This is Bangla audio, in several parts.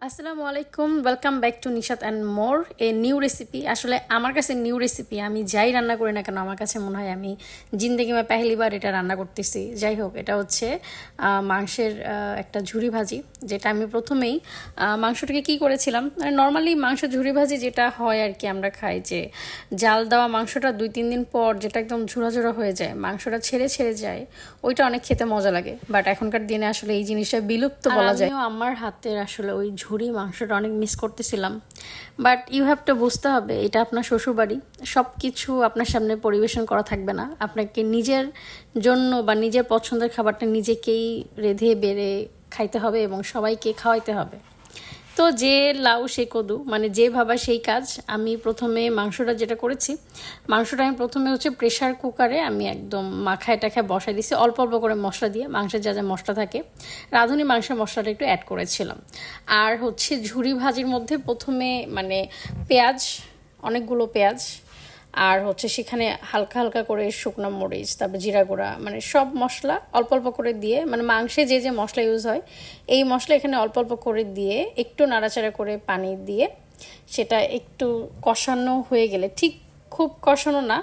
আসসালামু আলাইকুম, welcome back to Nishat and more a new recipe. আসলে আমার কাছে নিউ রেসিপি, আমি যাই রান্না করি না কেন আমার কাছে মনে হয় আমি জিন্দেগি মে পেহলি বার এটা রান্না করতেছি। যাই হোক, এটা হচ্ছে মাংসের একটা ঝুরি ভাজি, যেটা আমি প্রথমেই মাংসটাকে কি করেছিলাম, মানে নর্মালি মাংস ঝুরি ভাজি যেটা হয় আর কি, আমরা খাই যে জাল দেওয়া মাংসটা 2-3 দিন পর যেটা একদম ঝুরা ঝুরা হয়ে যায়, মাংসটা ছেড়ে ছেড়ে যায়, ওইটা অনেক খেতে মজা লাগে। বাট এখনকার দিনে আসলে এই জিনিসটা বিলুপ্ত বলা যায়। আমার হাতের আসলে ওই ঝুরি মাংসটা অনেক মিস করতেছিলাম। বাট ইউ হ্যাভ টু বুঝতে হবে, এটা আপনার শ্বশুরবাড়ি, সব কিছু আপনার সামনে পরিবেশন করা থাকবে না। আপনাকে নিজের জন্য বা নিজের পছন্দের খাবারটা নিজেকেই রেঁধে বেড়ে খাইতে হবে এবং সবাইকে খাওয়াইতে হবে। তো যে লাউ সে কদু, মানে যে ভাবা সেই কাজ। আমি প্রথমে মাংসটা যেটা করেছি, মাংসটা আমি প্রথমে হচ্ছে প্রেশার কুকারে আমি একদম মাখায় টাখায় বসাই দিয়েছি, অল্প অল্প করে মশলা দিয়ে, মাংসের যা যা মশলা থাকে রাঁধুনি মাংসের মশলাটা একটু অ্যাড করেছিলাম। আর হচ্ছে ঝুরি ভাজির মধ্যে প্রথমে মানে পেঁয়াজ, অনেকগুলো পেঁয়াজ, আর হচ্ছে সেখানে হালকা হালকা করে শুকনো মরিচ, তারপর জিরা গুঁড়া, মানে সব মশলা অল্প অল্প করে দিয়ে, মানে মাংসে যে যে মশলা ইউজ হয় এই মশলা এখানে অল্প অল্প করে দিয়ে একটু নাড়াচাড়া করে পানি দিয়ে সেটা একটু কষানো হয়ে গেলে, ঠিক খুব কষানো না,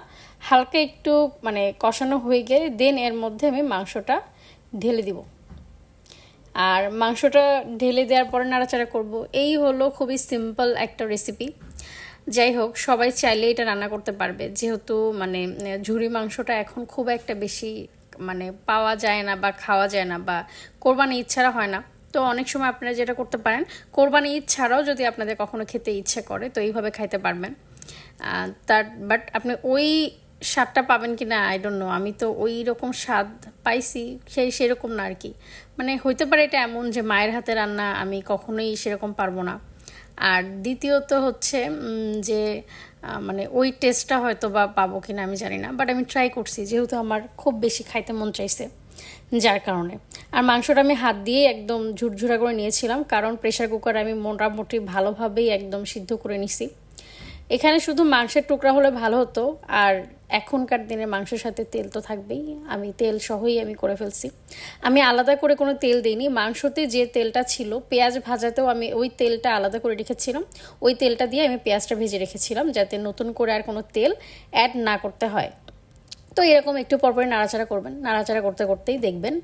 হালকা একটু মানে কষানো হয়ে গেলে দেন এর মধ্যে আমি মাংসটা ঢেলে দিব। আর মাংসটা ঢেলে দেওয়ার পরে নাড়াচাড়া করব। এই হলো খুবই সিম্পল একটা রেসিপি। যাই হোক, সবাই চাইলে এটা রান্না করতে পারবে, যেহেতু মানে ঝুরি মাংসটা এখন খুব একটা বেশি মানে পাওয়া যায় না বা খাওয়া যায় না, বা কোরবানি ঈদ ছাড়া হয় না। তো অনেক সময় আপনারা যেটা করতে পারেন, কোরবানি ঈদ ছাড়াও যদি আপনাদের কখনো খেতে ইচ্ছে করে তো এইভাবে খাইতে পারবেন। বাট আপনি ওই স্বাদটা পাবেন কি না আই ডোন্ট নো। আমি তো ওই রকম স্বাদ পাইছি, সেরকম না আর কি। মানে হইতে পারে এটা এমন যে মায়ের হাতে রান্না আমি কখনোই সেরকম পারবো না। আর দ্বিতীয়ত হচ্ছে যে মানে ওই টেস্টটা হয়তো বা পাবো কিনা আমি জানি না, বাট আমি ট্রাই করছি যেহেতু আমার খুব বেশি খাইতে মন চাইছে, যার কারণে। আর মাংসটা আমি হাত দিয়ে একদম ঝুরঝুরা করে নিয়েছিলাম, কারণ প্রেশার কুকারে আমি মোটামুটি ভালোভাবেই একদম সিদ্ধ করে নিছি। এখানে শুধু মাংসের টুকরা হলে ভালো হতো। আর এখনকার দিনে মাংসের সাথে তেল তো থাকবেই, আমি তেল সহই আমি করে ফেলছি। আমি আলাদা করে কোনো তেল দিইনি, মাংসতে যে তেলটা ছিল পেঁয়াজ ভাজাতেও আমি ওই তেলটা আলাদা করে রেখেছিলাম, ওই তেলটা দিয়ে আমি পেঁয়াজটা ভেজে রেখেছিলাম যাতে নতুন করে আর কোনো তেল অ্যাড না করতে হয়। তো এরকম একটু পরপরই নাড়াচাড়া করবেন, নাড়াচাড়া করতে করতেই দেখবেন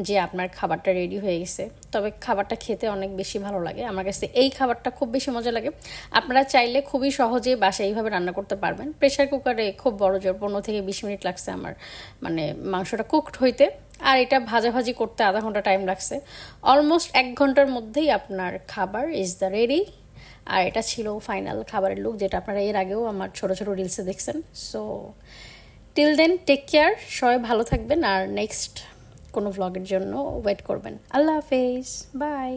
যে আপনার খাবারটা রেডি হয়ে গেছে। তবে খাবারটা খেতে অনেক বেশি ভালো লাগে, আমার কাছে এই খাবারটা খুব বেশি মজা লাগে। আপনারা চাইলে খুবই সহজে বাসায় এইভাবে রান্না করতে পারবেন। প্রেশার কুকারে খুব বড় জোর 15 থেকে 20 মিনিট লাগছে আমার মানে মাংসটা কুকড হইতে, আর এটা ভাজাভাজি করতে আধা ঘন্টা টাইম লাগছে। অলমোস্ট 1 ঘন্টার মধ্যেই আপনার খাবার ইজ দ্য রেডি। আর এটা ছিল ফাইনাল খাবারের লুক, যেটা আপনারা এর আগেও আমার ছোটো ছোটো রিলসে দেখছেন। So till then take care, সবাই ভালো থাকবেন, আর নেক্সট কোনো ভ্লগের জন্য ওয়েট করবেন। আল্লাহ হাফেজ, বাই।